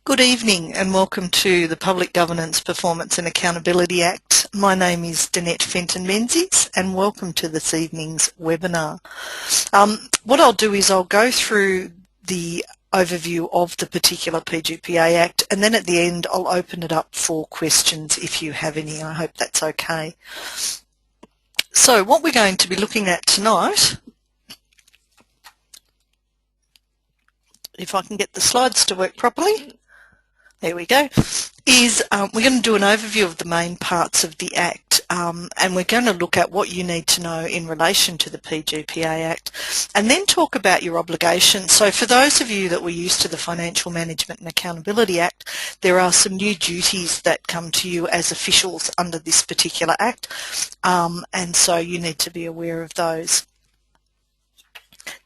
Good evening and welcome to the Public Governance, Performance and Accountability Act. My name is Danette Fenton-Menzies and welcome to this evening's webinar. What I'll do is I'll go through the overview of the particular PGPA Act, and then at the end I'll open it up for questions if you have any. I hope that's okay. So what we're going to be looking at tonight, if I can get the slides to work properly, there we go, is we're going to do an overview of the main parts of the Act, and we're going to look at what you need to know in relation to the PGPA Act, and then talk about your obligations. So for those of you that were used to the Financial Management and Accountability Act, there are some new duties that come to you as officials under this particular Act, and so you need to be aware of those.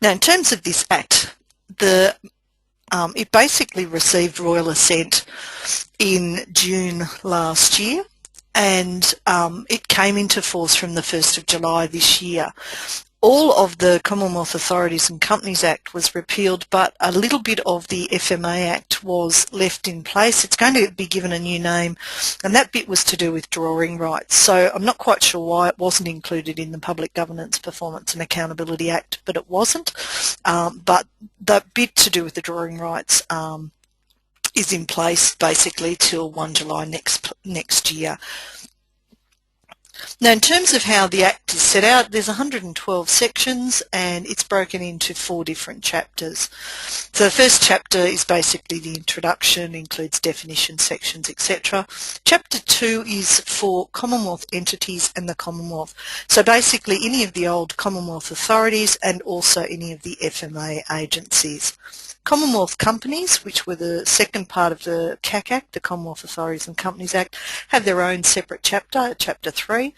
Now, in terms of this Act, it basically received royal assent in June last year, and it came into force from the 1st of July this year. All of the Commonwealth Authorities and Companies Act was repealed, but a little bit of the FMA Act was left in place. It's going to be given a new name, and that bit was to do with drawing rights. So I'm not quite sure why it wasn't included in the Public Governance, Performance and Accountability Act, but it wasn't. But the bit to do with the drawing rights is in place basically till 1 July next year. Now, in terms of how the Act is set out, there's 112 sections and it's broken into 4 different chapters. So the first chapter is basically the introduction, includes definition sections, etc. Chapter 2 is for Commonwealth entities and the Commonwealth. So basically any of the old Commonwealth authorities and also any of the FMA agencies. Commonwealth companies, which were the second part of the CAC Act, the Commonwealth Authorities and Companies Act, have their own separate chapter, Chapter 3.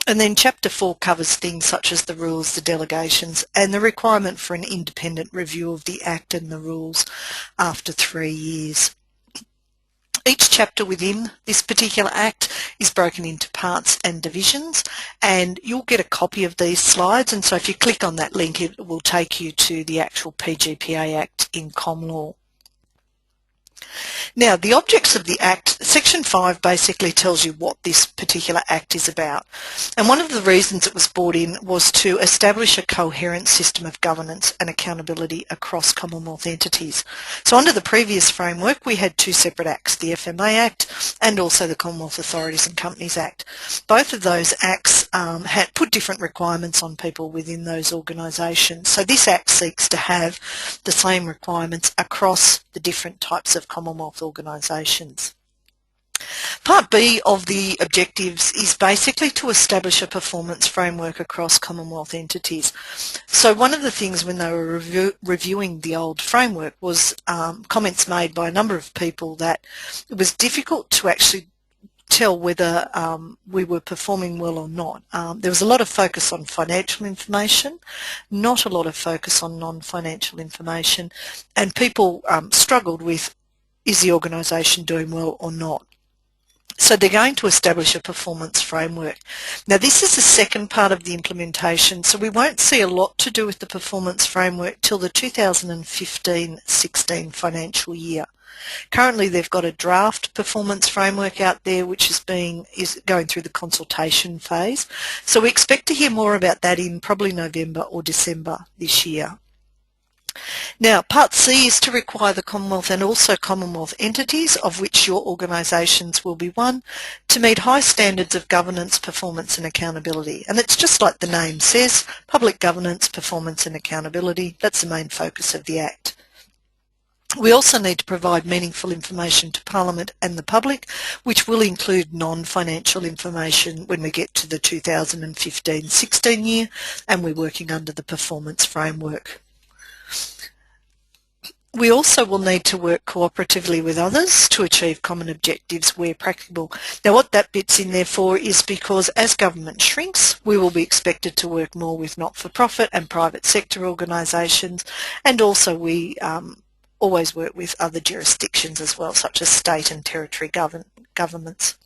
And then Chapter 4 covers things such as the rules, the delegations, and the requirement for an independent review of the Act and the rules after 3 years. Each chapter within this particular Act is broken into parts and divisions, and you'll get a copy of these slides, and so if you click on that link it will take you to the actual PGPA Act in Common Law. Now, the objects of the Act, Section 5 basically tells you what this particular Act is about. And one of the reasons it was brought in was to establish a coherent system of governance and accountability across Commonwealth entities. So under the previous framework, we had 2 separate acts, the FMA Act and also the Commonwealth Authorities and Companies Act. Both of those acts had put different requirements on people within those organisations. So this Act seeks to have the same requirements across the different types of Commonwealth organisations. Part B of the objectives is basically to establish a performance framework across Commonwealth entities. So one of the things when they were reviewing the old framework was comments made by a number of people that it was difficult to actually tell whether we were performing well or not. There was a lot of focus on financial information, not a lot of focus on non-financial information, and people struggled with, is the organisation doing well or not? So they're going to establish a performance framework. Now this is the second part of the implementation, so we won't see a lot to do with the performance framework till the 2015-16 financial year. Currently they've got a draft performance framework out there which is going through the consultation phase. So we expect to hear more about that in probably November or December this year. Now, Part C is to require the Commonwealth and also Commonwealth entities, of which your organisations will be one, to meet high standards of governance, performance and accountability. And it's just like the name says, public governance, performance and accountability. That's the main focus of the Act. We also need to provide meaningful information to Parliament and the public, which will include non-financial information when we get to the 2015-16 year, and we're working under the performance framework. We also will need to work cooperatively with others to achieve common objectives where practicable. Now what that bit's in there for is because as government shrinks, we will be expected to work more with not-for-profit and private sector organisations, and also we always work with other jurisdictions as well, such as state and territory governments.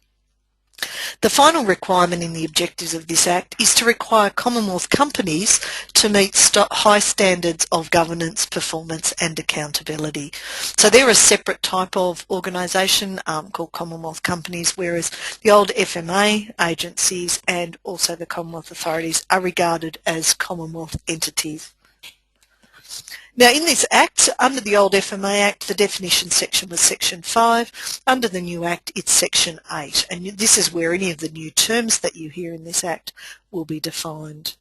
The final requirement in the objectives of this Act is to require Commonwealth companies to meet high standards of governance, performance and accountability. So they're a separate type of organisation called Commonwealth companies, whereas the old FMA agencies and also the Commonwealth authorities are regarded as Commonwealth entities. Now in this Act, under the old FMA Act, the definition section was Section 5. Under the new Act, it's Section 8. And this is where any of the new terms that you hear in this Act will be defined.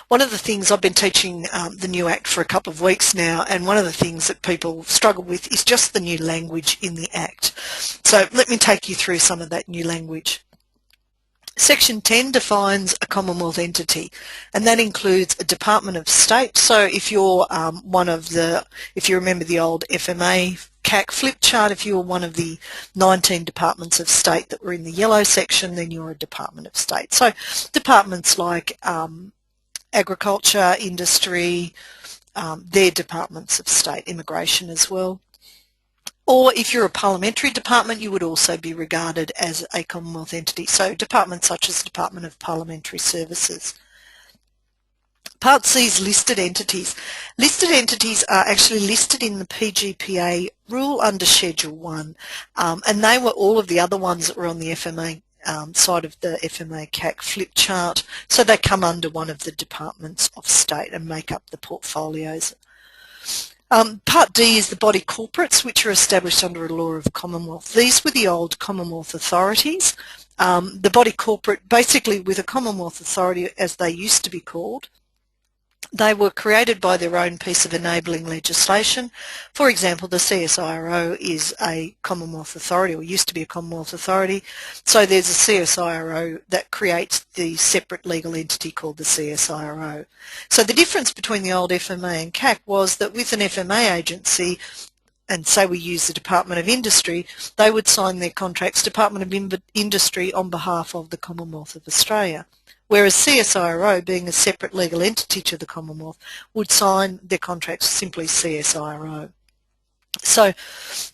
One of the things, I've been teaching the new Act for a couple of weeks now, and one of the things that people struggle with is just the new language in the Act. So let me take you through some of that new language. Section 10 defines a Commonwealth entity, and that includes a Department of State. So if you're if you remember the old FMA CAC flip chart, if you were one of the 19 departments of state that were in the yellow section, then you're a Department of State. So departments like agriculture, industry, they're departments of state, immigration as well. Or if you're a parliamentary department, you would also be regarded as a Commonwealth entity. So departments such as the Department of Parliamentary Services. Part C is listed entities. Listed entities are actually listed in the PGPA rule under Schedule 1, and they were all of the other ones that were on the FMA side of the FMA CAC flip chart. So they come under one of the departments of state and make up the portfolios. Part D is the body corporates, which are established under a law of Commonwealth. These were the old Commonwealth authorities. The body corporate, basically with a Commonwealth authority as they used to be called, they were created by their own piece of enabling legislation. For example, the CSIRO is a Commonwealth authority, or used to be a Commonwealth authority. So there's a CSIRO that creates the separate legal entity called the CSIRO. So the difference between the old FMA and CAC was that with an FMA agency, and say we use the Department of Industry, they would sign their contracts, Department of Industry, on behalf of the Commonwealth of Australia. Whereas CSIRO, being a separate legal entity to the Commonwealth, would sign their contracts simply CSIRO. So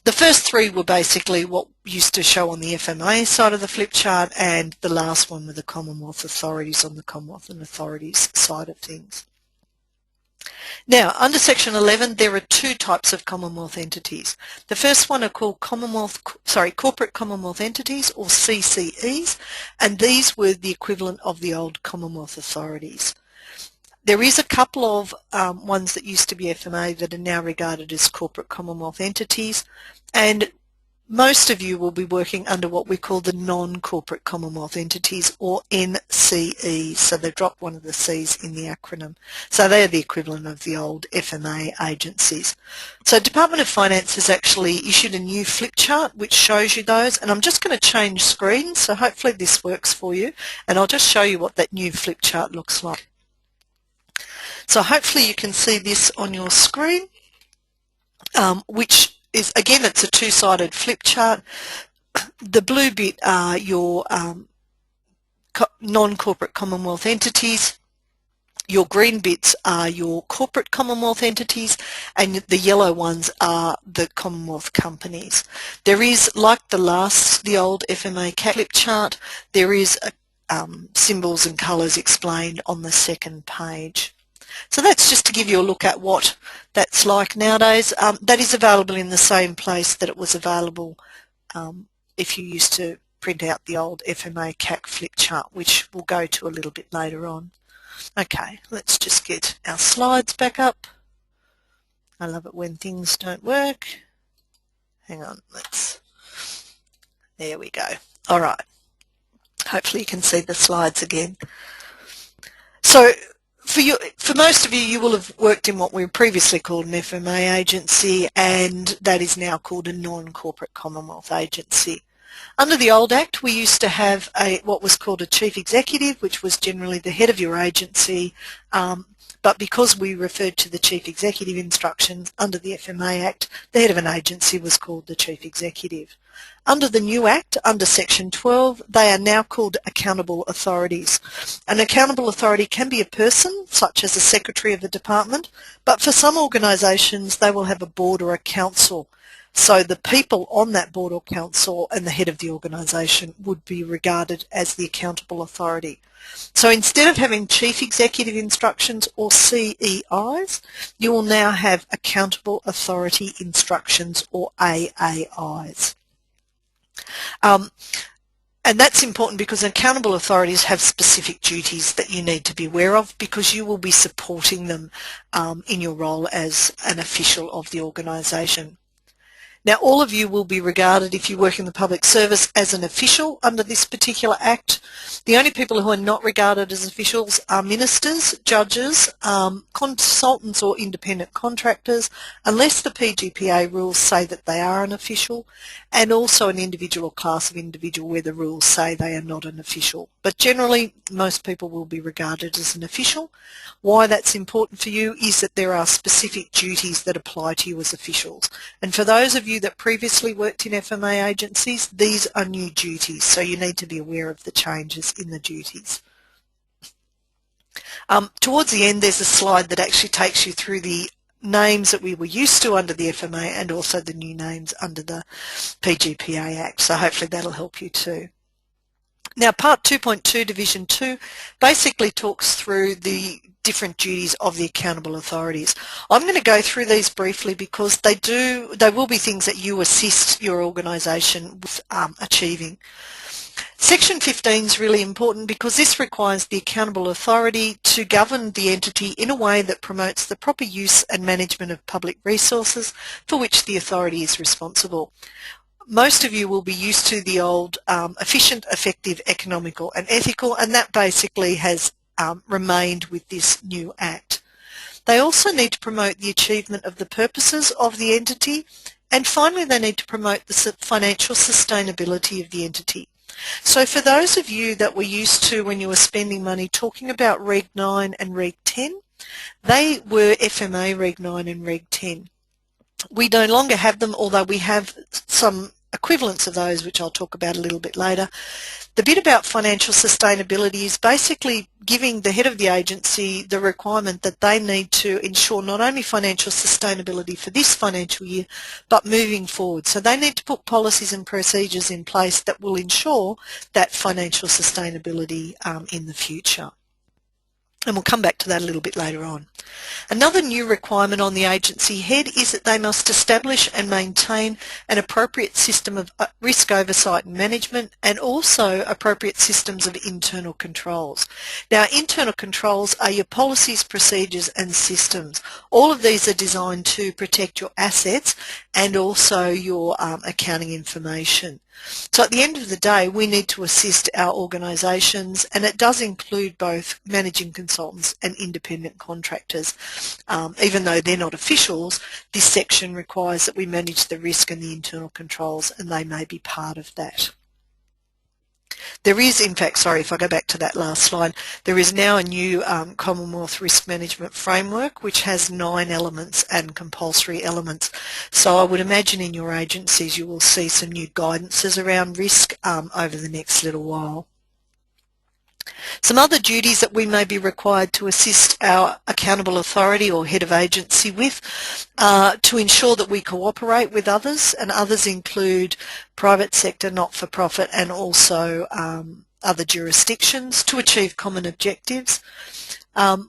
the first three were basically what used to show on the FMA side of the flip chart, and the last one were the Commonwealth authorities on the Commonwealth and authorities side of things. Now, under Section 11, there are two types of Commonwealth entities. The first one are called Corporate Commonwealth Entities, or CCEs, and these were the equivalent of the old Commonwealth authorities. There is a couple of ones that used to be FMA that are now regarded as Corporate Commonwealth Entities, and most of you will be working under what we call the non-corporate Commonwealth entities, or NCEs. So they dropped one of the C's in the acronym. So they're the equivalent of the old FMA agencies. So Department of Finance has actually issued a new flip chart which shows you those, and I'm just going to change screens, so hopefully this works for you, and I'll just show you what that new flip chart looks like. So hopefully you can see this on your screen, which is, again, it's a two-sided flip chart. The blue bit are your non-corporate Commonwealth entities. Your green bits are your corporate Commonwealth entities, and the yellow ones are the Commonwealth companies. There is, like the old FMA CAC flip chart, there is symbols and colours explained on the second page. So that's just to give you a look at what that's like nowadays. That is available in the same place that it was available if you used to print out the old FMA CAC flip chart, which we'll go to a little bit later on. Okay, let's just get our slides back up. I love it when things don't work. Hang on, there we go. All right, hopefully you can see the slides again. So for most of you, you will have worked in what we previously called an FMA agency, and that is now called a non-corporate Commonwealth agency. Under the old Act, we used to have what was called a Chief Executive, which was generally the head of your agency, but because we referred to the Chief Executive instructions under the FMA Act, the head of an agency was called the Chief Executive. Under the new Act, under Section 12, they are now called accountable authorities. An accountable authority can be a person, such as a secretary of a department, but for some organisations they will have a board or a council. So the people on that board or council and the head of the organisation would be regarded as the accountable authority. So instead of having chief executive instructions or CEIs, you will now have accountable authority instructions or AAIs. And that's important because accountable authorities have specific duties that you need to be aware of because you will be supporting them in your role as an official of the organisation. Now, all of you will be regarded, if you work in the public service, as an official under this particular Act. The only people who are not regarded as officials are ministers, judges, consultants or independent contractors, unless the PGPA rules say that they are an official, and also an individual class of individual where the rules say they are not an official. But generally, most people will be regarded as an official. Why that's important for you is that there are specific duties that apply to you as officials. And for those of you that previously worked in FMA agencies, these are new duties, so you need to be aware of the changes in the duties. Towards the end, there's a slide that actually takes you through the names that we were used to under the FMA and also the new names under the PGPA Act, so hopefully that'll help you too. Now, Part 2.2, Division 2, basically talks through the different duties of the accountable authorities. I'm going to go through these briefly because they will be things that you assist your organisation with achieving. Section 15 is really important because this requires the accountable authority to govern the entity in a way that promotes the proper use and management of public resources for which the authority is responsible. Most of you will be used to the old efficient, effective, economical and ethical, and that basically has remained with this new Act. They also need to promote the achievement of the purposes of the entity, and finally they need to promote the financial sustainability of the entity. So for those of you that were used to, when you were spending money, talking about Reg 9 and Reg 10, they were FMA Reg 9 and Reg 10. We no longer have them, although we have some equivalents of those, which I'll talk about a little bit later. The bit about financial sustainability is basically giving the head of the agency the requirement that they need to ensure not only financial sustainability for this financial year, but moving forward. So they need to put policies and procedures in place that will ensure that financial sustainability in the future. And we'll come back to that a little bit later on. Another new requirement on the agency head is that they must establish and maintain an appropriate system of risk oversight and management, and also appropriate systems of internal controls. Now, internal controls are your policies, procedures and systems. All of these are designed to protect your assets and also your accounting information. So at the end of the day, we need to assist our organisations, and it does include both managing consultants and independent contractors. Even though they're not officials, this section requires that we manage the risk and the internal controls, and they may be part of that. There is, in fact, sorry, if I go back to that last slide, there is now a new Commonwealth Risk Management Framework which has 9 elements and compulsory elements. So I would imagine in your agencies you will see some new guidances around risk over the next little while. Some other duties that we may be required to assist our accountable authority or head of agency with to ensure that we cooperate with others, and others include private sector, not-for-profit and also other jurisdictions to achieve common objectives.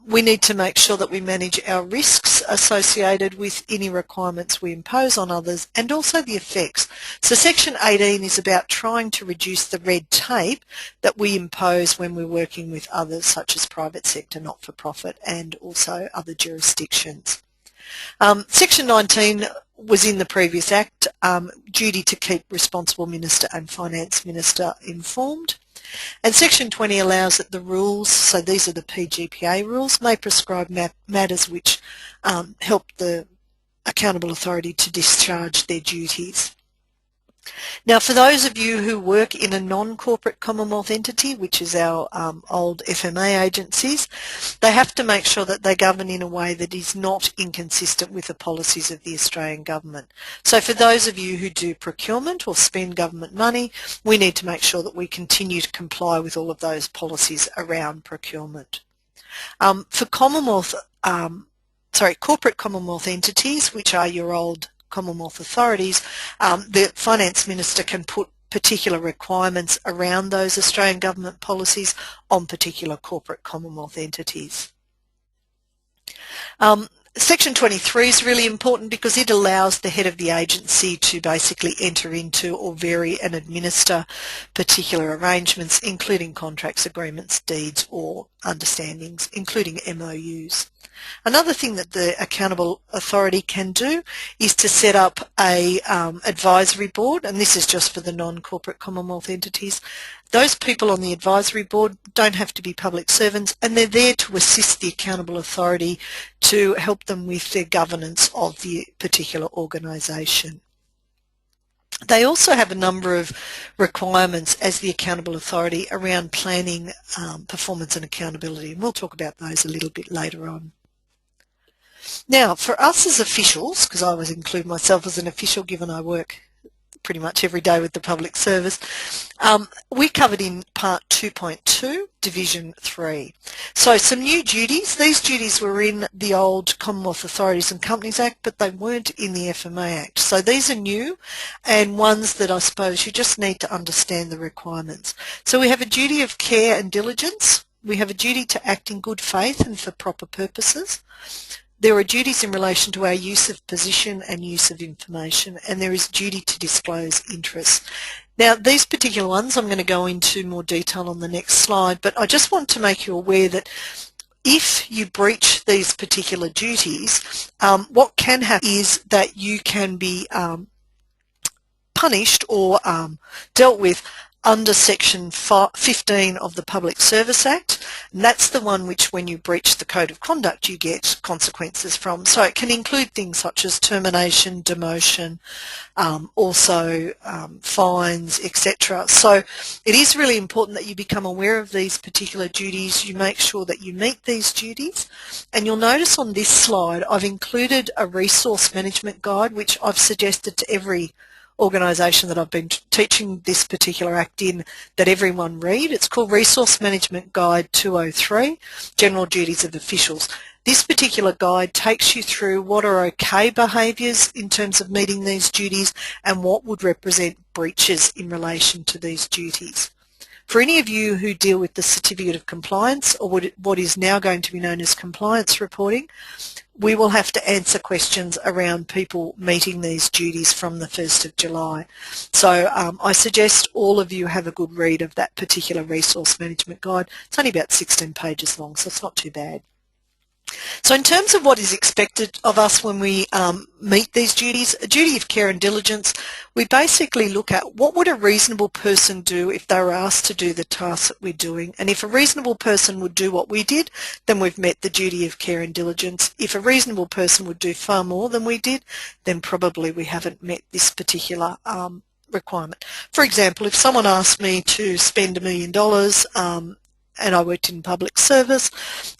We need to make sure that we manage our risks associated with any requirements we impose on others, and also the effects. So Section 18 is about trying to reduce the red tape that we impose when we're working with others, such as private sector, not-for-profit and also other jurisdictions. Section 19 was in the previous Act, duty to keep responsible minister and finance minister informed. And Section 20 allows that the rules, so these are the PGPA rules, may prescribe matters which help the accountable authority to discharge their duties. Now, for those of you who work in a non-corporate Commonwealth entity, which is our old FMA agencies, they have to make sure that they govern in a way that is not inconsistent with the policies of the Australian government. So for those of you who do procurement or spend government money, we need to make sure that we continue to comply with all of those policies around procurement. For corporate Commonwealth entities, which are your old Commonwealth authorities, the Finance Minister can put particular requirements around those Australian government policies on particular corporate Commonwealth entities. Section 23 is really important because it allows the head of the agency to basically enter into or vary and administer particular arrangements, including contracts, agreements, deeds or understandings, including MOUs. Another thing that the accountable authority can do is to set up a advisory board, and this is just for the non-corporate Commonwealth entities. Those people on the advisory board don't have to be public servants, and they're there to assist the accountable authority to help them with their governance of the particular organisation. They also have a number of requirements as the accountable authority around planning, performance and accountability, and we'll talk about those a little bit later on. Now, for us as officials, because I always include myself as an official given I work pretty much every day with the public service, we covered in Part 2.2, Division 3. So some new duties. These duties were in the old Commonwealth Authorities and Companies Act, but they weren't in the FMA Act. So these are new and ones that I suppose you just need to understand the requirements. So we have a duty of care and diligence. We have a duty to act in good faith and for proper purposes. There are duties in relation to our use of position and use of information, and there is duty to disclose interests. Now, these particular ones I'm going to go into more detail on the next slide, but I just want to make you aware that if you breach these particular duties, what can happen is that you can be punished or dealt with under Section 15 of the Public Service Act, and that's the one which when you breach the Code of Conduct you get consequences from. So it can include things such as termination, demotion, also fines, etc. So it is really important that you become aware of these particular duties, you make sure that you meet these duties, and you'll notice on this slide I've included a resource management guide which I've suggested to every organisation that I've been teaching this particular act in that everyone read. It's called Resource Management Guide 203, General Duties of Officials. This particular guide takes you through what are okay behaviours in terms of meeting these duties and what would represent breaches in relation to these duties. For any of you who deal with the Certificate of Compliance or what is now going to be known as compliance reporting, we will have to answer questions around people meeting these duties from the 1st of July. So I suggest all of you have a good read of that particular resource management guide. It's only about 16 pages long, so it's not too bad. So in terms of what is expected of us when we meet these duties, a duty of care and diligence, we basically look at what would a reasonable person do if they were asked to do the task that we're doing. And if a reasonable person would do what we did, then we've met the duty of care and diligence. If a reasonable person would do far more than we did, then probably we haven't met this particular requirement. For example, if someone asked me to spend $1 million and I worked in public service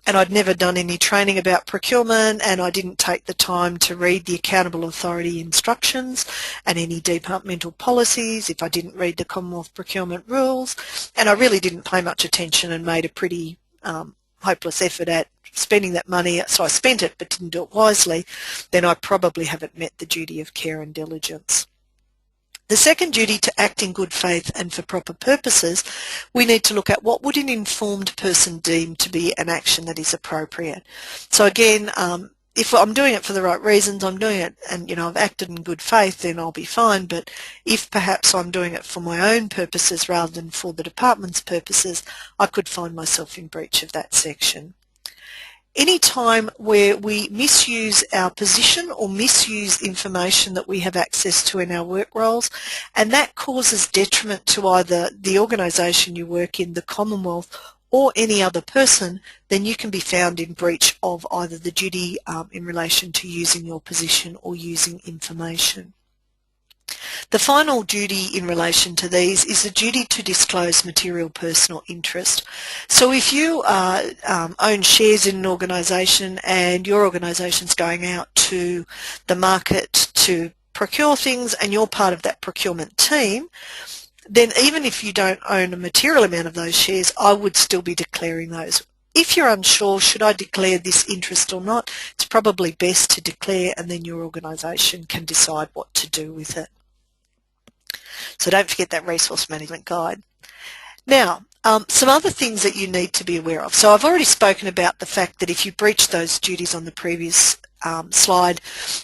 and I'd never done any training about procurement and I didn't take the time to read the accountable authority instructions and any departmental policies, if I didn't read the Commonwealth procurement rules, and I really didn't pay much attention and made a pretty hopeless effort at spending that money, so I spent it but didn't do it wisely, then I probably haven't met the duty of care and diligence. The second duty, to act in good faith and for proper purposes, we need to look at what would an informed person deem to be an action that is appropriate. So again, if I'm doing it for the right reasons, I'm doing it and I've acted in good faith, then I'll be fine. But if perhaps I'm doing it for my own purposes rather than for the department's purposes, I could find myself in breach of that section. Any time where we misuse our position or misuse information that we have access to in our work roles, and that causes detriment to either the organisation you work in, the Commonwealth, or any other person, then you can be found in breach of either the duty in relation to using your position or using information. The final duty in relation to these is the duty to disclose material personal interest. So if you own shares in an organisation and your organisation is going out to the market to procure things and you're part of that procurement team, then even if you don't own a material amount of those shares, I would still be declaring those. if you're unsure, should I declare this interest or not, it's probably best to declare, and then your organisation can decide what to do with it. So don't forget that resource management guide. Now, some other things that you need to be aware of. So I've already spoken about the fact that if you breach those duties on the previous slide,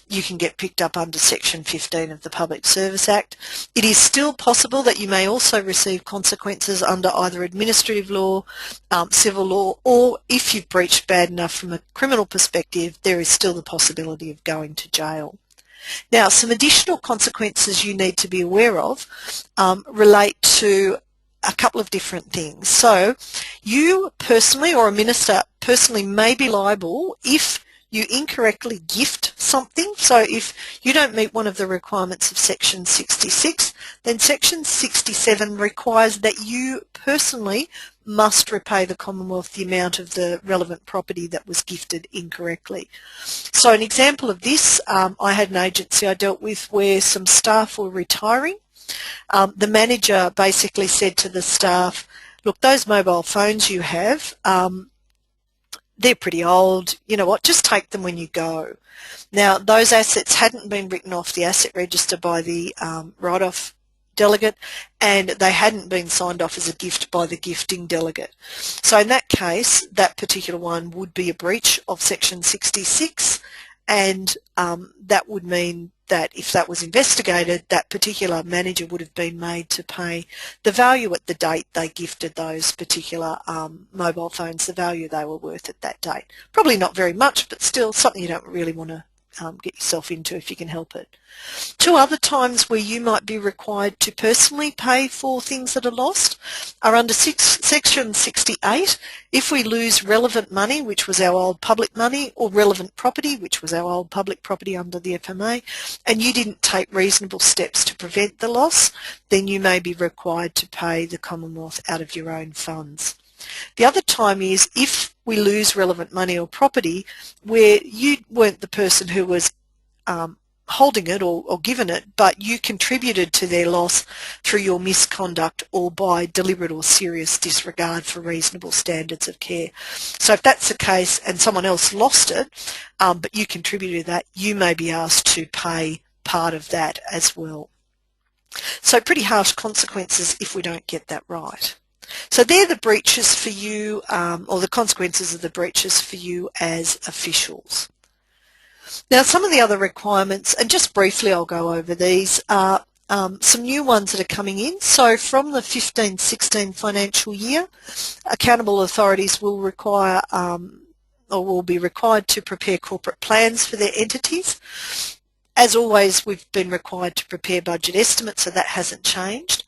you can get picked up under Section 15 of the Public Service Act. It is still possible that you may also receive consequences under either administrative law, civil law, or if you've breached bad enough from a criminal perspective, there is still the possibility of going to jail. Now, some additional consequences you need to be aware of relate to a couple of different things. So you personally, or a minister personally, may be liable if you incorrectly gift something. So if you don't meet one of the requirements of Section 66, then Section 67 requires that you personally must repay the Commonwealth the amount of the relevant property that was gifted incorrectly. So an example of this, I had an agency I dealt with where some staff were retiring. The manager basically said to the staff, look, those mobile phones you have, they're pretty old, you know what, just take them when you go. Now, those assets hadn't been written off the asset register by the write-off delegate, and they hadn't been signed off as a gift by the gifting delegate. So in that case, that particular one would be a breach of Section 66, and that would mean that if that was investigated, that particular manager would have been made to pay the value at the date they gifted those particular mobile phones, the value they were worth at that date. Probably not very much, but still something you don't really want to get yourself into if you can help it. Two other times where you might be required to personally pay for things that are lost are under Section 68. If we lose relevant money, which was our old public money, or relevant property, which was our old public property under the FMA, and you didn't take reasonable steps to prevent the loss, then you may be required to pay the Commonwealth out of your own funds. The other time is if we lose relevant money or property where you weren't the person who was holding it or given it, but you contributed to their loss through your misconduct or by deliberate or serious disregard for reasonable standards of care. So if that's the case and someone else lost it, but you contributed to that, you may be asked to pay part of that as well. So pretty harsh consequences if we don't get that right. So they're the breaches for you, or the consequences of the breaches for you as officials. Now some of the other requirements, and just briefly I'll go over these, are some new ones that are coming in. So from the 15-16 financial year, accountable authorities will require or will be required to prepare corporate plans for their entities. As always, we've been required to prepare budget estimates, so that hasn't changed.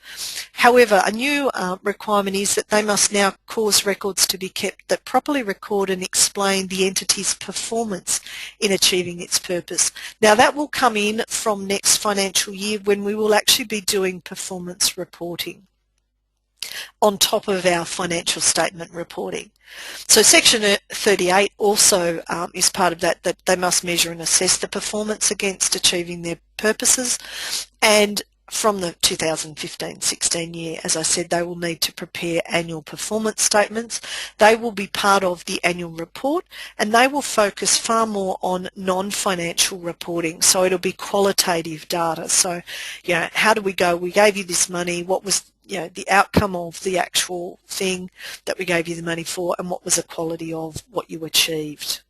However, a new requirement is that they must now cause records to be kept that properly record and explain the entity's performance in achieving its purpose. Now that will come in from next financial year when we will actually be doing performance reporting on top of our financial statement reporting. So Section 38 also is part of that they must measure and assess the performance against achieving their purposes, and from the 2015-16 year, as I said, they will need to prepare annual performance statements. They will be part of the annual report, and they will focus far more on non-financial reporting. So it'll be qualitative data. So, you know, how do we go? We gave you this money. What was, you know, the outcome of the actual thing that we gave you the money for, and what was the quality of what you achieved?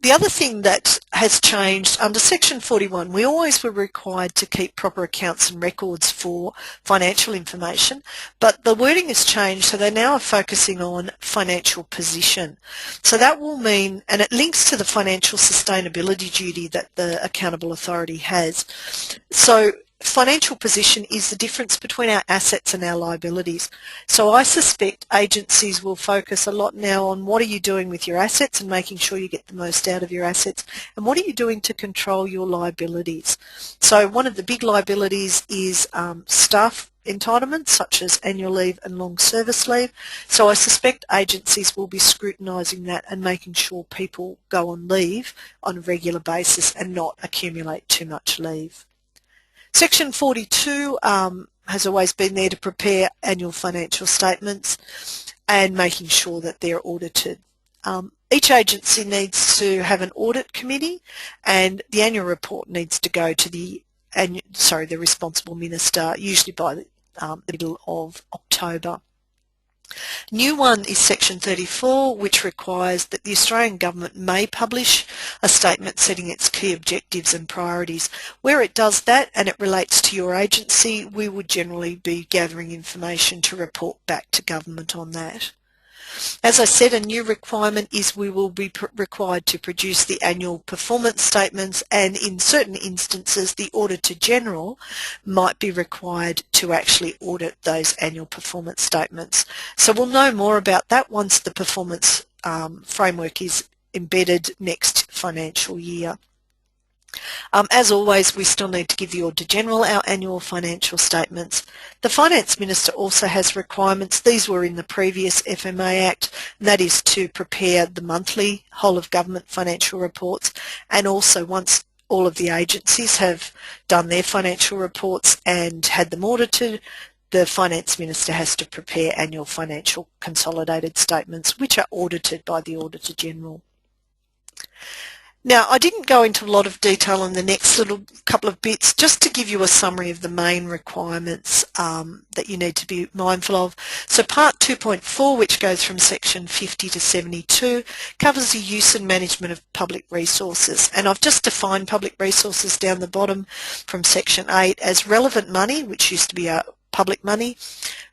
The other thing that has changed under Section 41, we always were required to keep proper accounts and records for financial information, but the wording has changed, so they now are focusing on financial position. So that will mean, and it links to the financial sustainability duty that the accountable authority has. So financial position is the difference between our assets and our liabilities. So I suspect agencies will focus a lot now on what are you doing with your assets and making sure you get the most out of your assets, and what are you doing to control your liabilities. So one of the big liabilities is staff entitlements such as annual leave and long service leave. So I suspect agencies will be scrutinising that and making sure people go on leave on a regular basis and not accumulate too much leave. Section 42 has always been there to prepare annual financial statements and making sure that they're audited. Each agency needs to have an audit committee, and the annual report needs to go to the responsible minister, usually by the middle of October. New one is Section 34, which requires that the Australian Government may publish a statement setting its key objectives and priorities. Where it does that and it relates to your agency, we would generally be gathering information to report back to Government on that. As I said, a new requirement is we will be required to produce the annual performance statements, and in certain instances the Auditor General might be required to actually audit those annual performance statements. So we'll know more about that once the performance framework is embedded next financial year. As always, we still need to give the Auditor General our annual financial statements. The Finance Minister also has requirements. These were in the previous FMA Act, and that is to prepare the monthly whole of government financial reports, and also once all of the agencies have done their financial reports and had them audited, the Finance Minister has to prepare annual financial consolidated statements, which are audited by the Auditor General. Now, I didn't go into a lot of detail on the next little couple of bits, just to give you a summary of the main requirements that you need to be mindful of. So Part 2.4, which goes from Section 50 to 72, covers the use and management of public resources. And I've just defined public resources down the bottom from Section 8 as relevant money, which used to be our public money,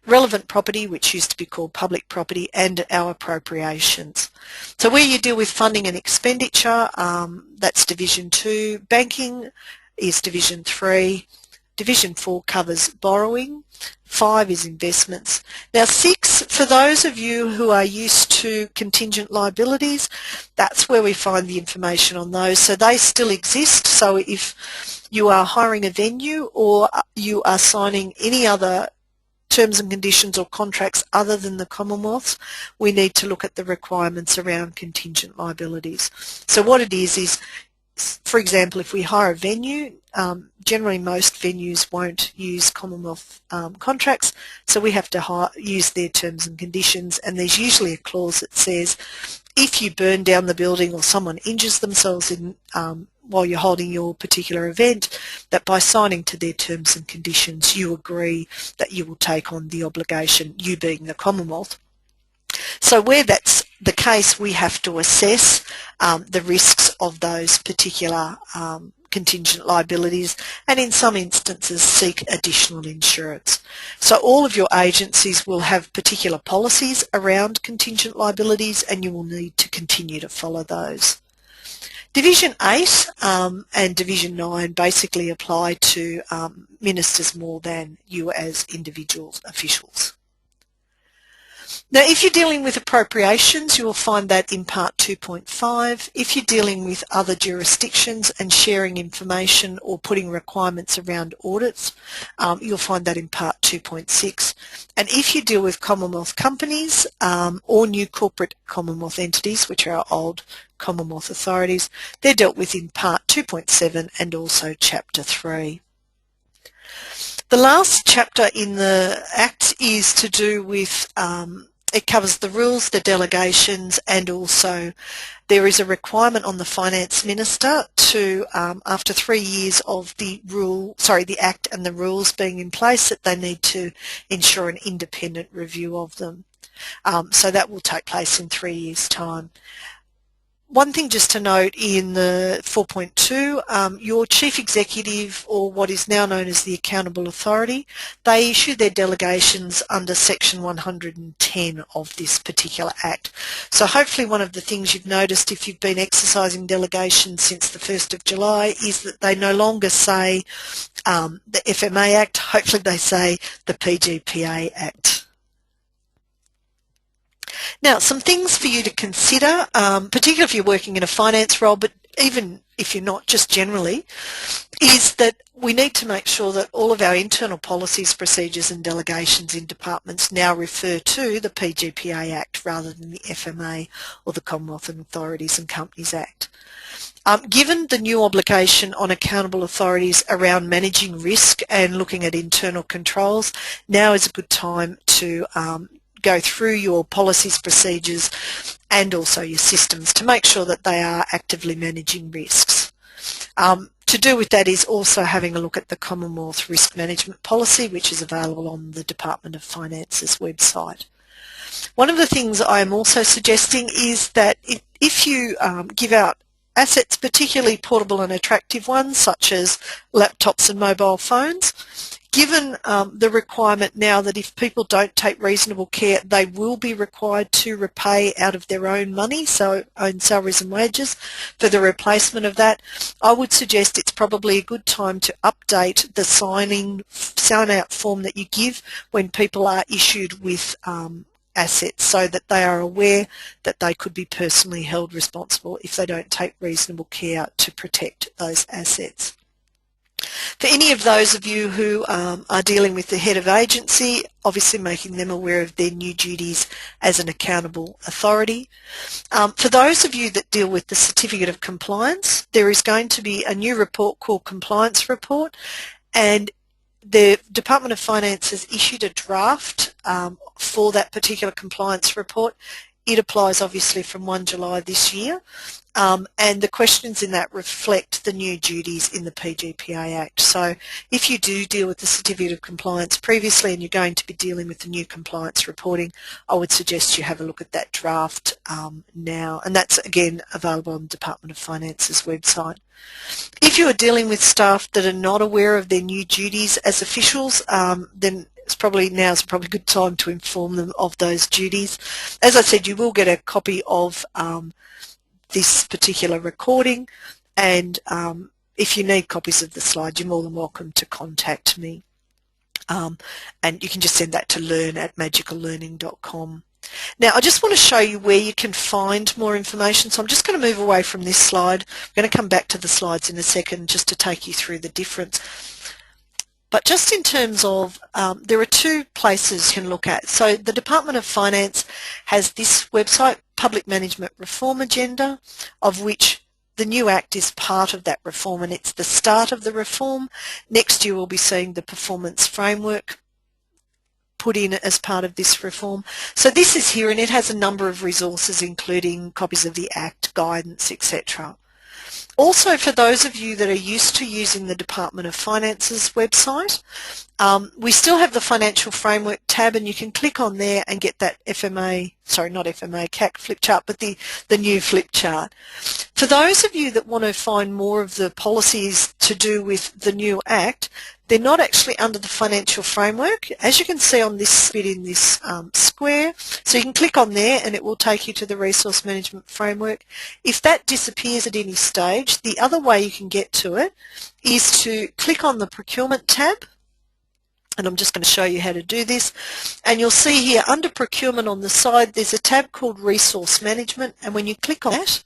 relevant property, which used to be called public property, and our appropriations. So where you deal with funding and expenditure, that's Division 2. Banking is Division 3. Division 4 covers borrowing. 5 is investments. Now 6, for those of you who are used to contingent liabilities, that's where we find the information on those. So they still exist. So if you are hiring a venue or you are signing any other terms and conditions or contracts other than the Commonwealth, we need to look at the requirements around contingent liabilities. So what it is, for example, if we hire a venue, generally most venues won't use Commonwealth contracts, so we have to use their terms and conditions, and there's usually a clause that says if you burn down the building or someone injures themselves in while you're holding your particular event, that by signing to their terms and conditions you agree that you will take on the obligation, you being the Commonwealth. So where that's the case, we have to assess the risks of those particular contingent liabilities, and in some instances seek additional insurance. So all of your agencies will have particular policies around contingent liabilities, and you will need to continue to follow those. Division 8 and Division 9 basically apply to ministers more than you as individual officials. Now, if you're dealing with appropriations, you will find that in Part 2.5. If you're dealing with other jurisdictions and sharing information or putting requirements around audits, you'll find that in Part 2.6. And if you deal with Commonwealth companies or new corporate Commonwealth entities, which are our old Commonwealth authorities, they're dealt with in Part 2.7 and also Chapter 3. The last chapter in the Act is to do with, it covers the rules, the delegations, and also there is a requirement on the Finance Minister to, after 3 years of the Act and the rules being in place, that they need to ensure an independent review of them. So that will take place in 3 years' time. One thing just to note in the 4.2, your Chief Executive, or what is now known as the Accountable Authority, they issue their delegations under Section 110 of this particular Act. So hopefully one of the things you've noticed if you've been exercising delegations since the 1st of July is that they no longer say the FMA Act, hopefully they say the PGPA Act. Now, some things for you to consider, particularly if you're working in a finance role, but even if you're not, just generally, is that we need to make sure that all of our internal policies, procedures and delegations in departments now refer to the PGPA Act rather than the FMA or the Commonwealth and Authorities and Companies Act. Given the new obligation on accountable authorities around managing risk and looking at internal controls, now is a good time to go through your policies, procedures and also your systems to make sure that they are actively managing risks. To do with that is also having a look at the Commonwealth Risk Management Policy, which is available on the Department of Finance's website. One of the things I'm also suggesting is that if you give out assets, particularly portable and attractive ones such as laptops and mobile phones, given the requirement now that if people don't take reasonable care, they will be required to repay out of their own money, so own salaries and wages, for the replacement of that, I would suggest it's probably a good time to update the sign-out form that you give when people are issued with assets, so that they are aware that they could be personally held responsible if they don't take reasonable care to protect those assets. For any of those of you who are dealing with the head of agency, obviously making them aware of their new duties as an accountable authority. For those of you that deal with the Certificate of Compliance, there is going to be a new report called Compliance Report, and the Department of Finance has issued a draft for that particular compliance report. It applies obviously from 1 July this year, and the questions in that reflect the new duties in the PGPA Act. So if you do deal with the Certificate of Compliance previously and you're going to be dealing with the new compliance reporting, I would suggest you have a look at that draft now, and that's again available on the Department of Finance's website. If you are dealing with staff that are not aware of their new duties as officials, then now's probably a good time to inform them of those duties. As I said, you will get a copy of this particular recording, and if you need copies of the slides, you're more than welcome to contact me. And you can just send that to learn@magicallearning.com. Now, I just want to show you where you can find more information, so I'm just going to move away from this slide. I'm going to come back to the slides in a second just to take you through the difference. But just in terms of, there are two places you can look at. So the Department of Finance has this website, Public Management Reform Agenda, of which the new Act is part of that reform, and it's the start of the reform. Next year we'll be seeing the performance framework put in as part of this reform. So this is here, and it has a number of resources including copies of the Act, guidance, etc. Also, for those of you that are used to using the Department of Finance's website, we still have the Financial Framework tab, and you can click on there and get that CAC flip chart, but the new flip chart. For those of you that want to find more of the policies to do with the new Act, they're not actually under the Financial Framework, as you can see on this bit in this square. So you can click on there and it will take you to the Resource Management Framework. If that disappears at any stage, the other way you can get to it is to click on the Procurement tab, and I'm just going to show you how to do this. And you'll see here under Procurement on the side there's a tab called Resource Management, and when you click on that,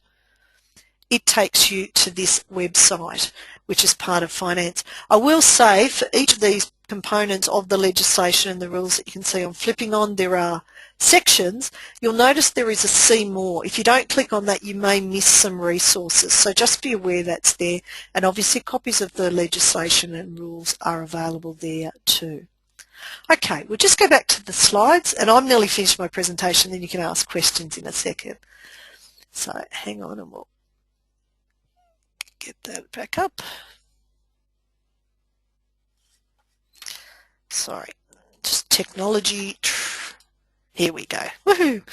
it takes you to this website, which is part of finance. I will say for each of these components of the legislation and the rules that you can see I'm flipping on, there are sections. You'll notice there is a See More. If you don't click on that, you may miss some resources. So just be aware that's there, and obviously copies of the legislation and rules are available there too. Okay, we'll just go back to the slides, and I'm nearly finished my presentation, then you can ask questions in a second. So hang on and we'll get that back up. Sorry, just technology. Here we go. Woohoo!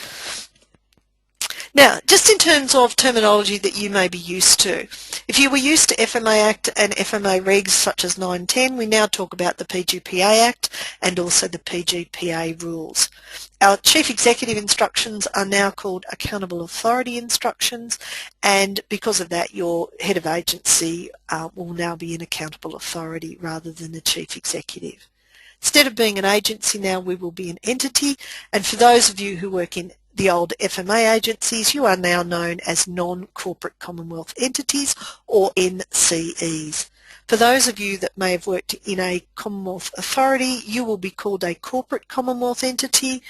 Now, just in terms of terminology that you may be used to, if you were used to FMA Act and FMA regs such as 910, we now talk about the PGPA Act and also the PGPA rules. Our Chief Executive instructions are now called Accountable Authority instructions, and because of that your head of agency will now be an accountable authority rather than the Chief Executive. Instead of being an agency now, we will be an entity, and for those of you who work in the old FMA agencies, you are now known as non-corporate Commonwealth entities, or NCEs. For those of you that may have worked in a Commonwealth authority, you will be called a corporate Commonwealth entity,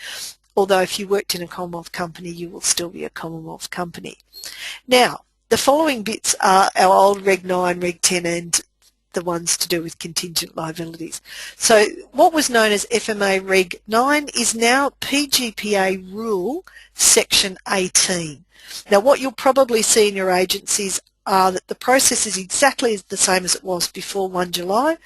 although if you worked in a Commonwealth company, you will still be a Commonwealth company. Now, The following bits are our old Reg 9, Reg 10 and the ones to do with contingent liabilities. So what was known as FMA Reg 9 is now PGPA Rule Section 18. Now what you'll probably see in your agencies are that the process is exactly the same as it was before 1 July,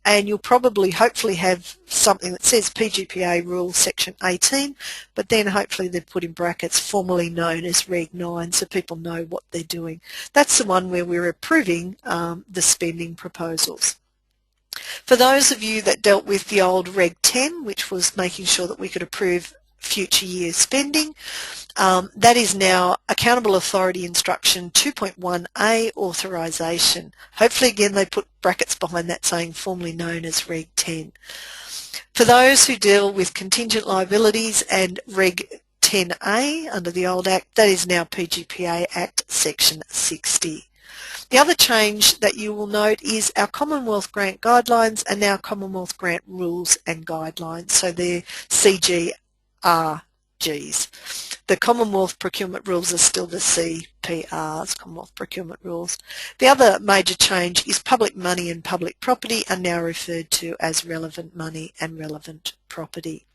and you'll probably hopefully have something that says PGPA Rule Section 18, but then hopefully they've put in brackets formerly known as Reg 9 so people know what they're doing. That's the one where we're approving the spending proposals. For those of you that dealt with the old Reg 10, which was making sure that we could approve future year spending, that is now Accountable Authority Instruction 2.1A Authorisation. Hopefully again they put brackets behind that saying formerly known as Reg 10. For those who deal with contingent liabilities and Reg 10A under the old Act, that is now PGPA Act Section 60. The other change that you will note is our Commonwealth Grant Guidelines are now Commonwealth Grant Rules and Guidelines, so they're CGRGs. The Commonwealth Procurement Rules are still the CPRs, Commonwealth Procurement Rules. The other major change is public money and public property are now referred to as relevant money and relevant property.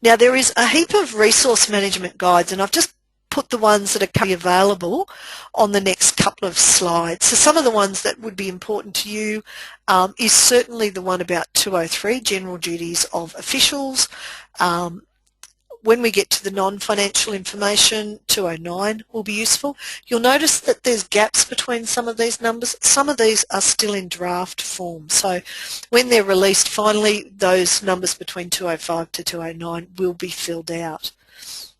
Now there is a heap of resource management guides, and I've just put the ones that are currently available on the next couple of slides. So some of the ones that would be important to you is certainly the one about 203, General Duties of Officials. When we get to the non-financial information, 209 will be useful. You'll notice that there's gaps between some of these numbers. Some of these are still in draft form. So when they're released finally, those numbers between 205 to 209 will be filled out.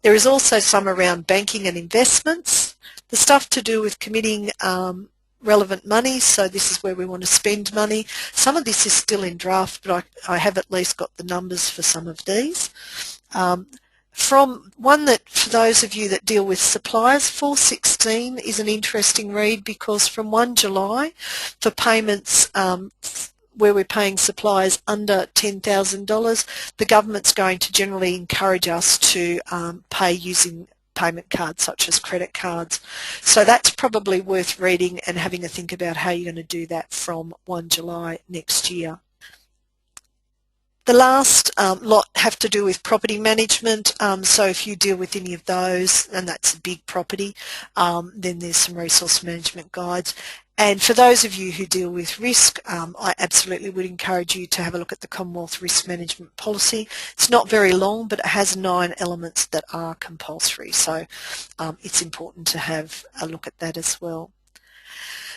There is also some around banking and investments, the stuff to do with committing relevant money, so this is where we want to spend money. Some of this is still in draft, but I have at least got the numbers for some of these. From one that, for those of you that deal with suppliers, 416 is an interesting read because from 1 July for payments where we're paying suppliers under $10,000, the government's going to generally encourage us to pay using payment cards such as credit cards. So that's probably worth reading and having a think about how you're going to do that from 1 July next year. The last lot have to do with property management, so if you deal with any of those, and that's a big property, then there's some resource management guides. And for those of you who deal with risk, I absolutely would encourage you to have a look at the Commonwealth Risk Management Policy. It's not very long, but it has 9 elements that are compulsory, so it's important to have a look at that as well.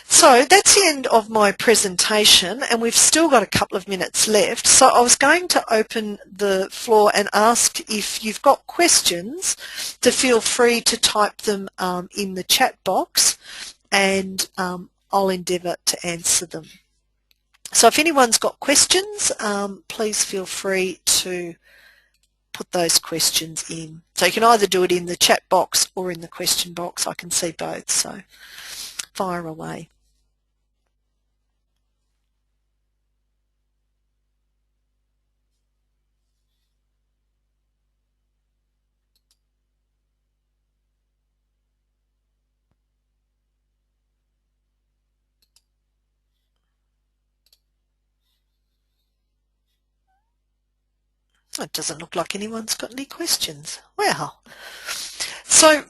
So that's the end of my presentation, and we've still got a couple of minutes left. So I was going to open the floor and ask if you've got questions to feel free to type them in the chat box, and I'll endeavour to answer them. So if anyone's got questions, please feel free to put those questions in. So you can either do it in the chat box or in the question box. I can see both, so fire away. It doesn't look like anyone's got any questions. Well, so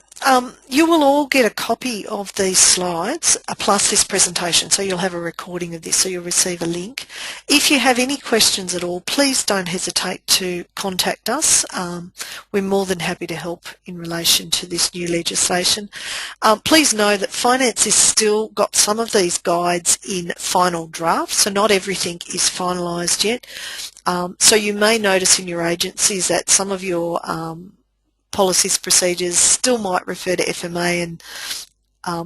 you will all get a copy of these slides plus this presentation, so you'll have a recording of this, so you'll receive a link. If you have any questions at all, please don't hesitate to contact us. We're more than happy to help in relation to this new legislation. Please know that Finance has still got some of these guides in final draft, so not everything is finalised yet. So you may notice in your agencies that some of your policies, procedures still might refer to FMA, and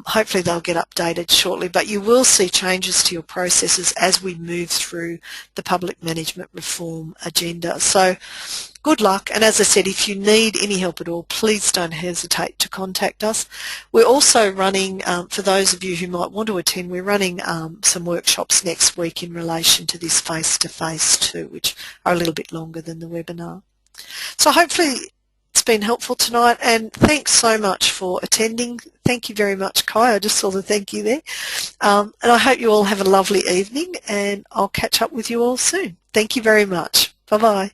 hopefully they'll get updated shortly, but you will see changes to your processes as we move through the public management reform agenda. So good luck, and as I said, if you need any help at all, please don't hesitate to contact us. We're also running, for those of you who might want to attend, we're running some workshops next week in relation to this face-to-face too, which are a little bit longer than the webinar. So hopefully it's been helpful tonight, and thanks so much for attending. Thank you very much, Kai. I just saw the thank you there. And I hope you all have a lovely evening, and I'll catch up with you all soon. Thank you very much. Bye-bye.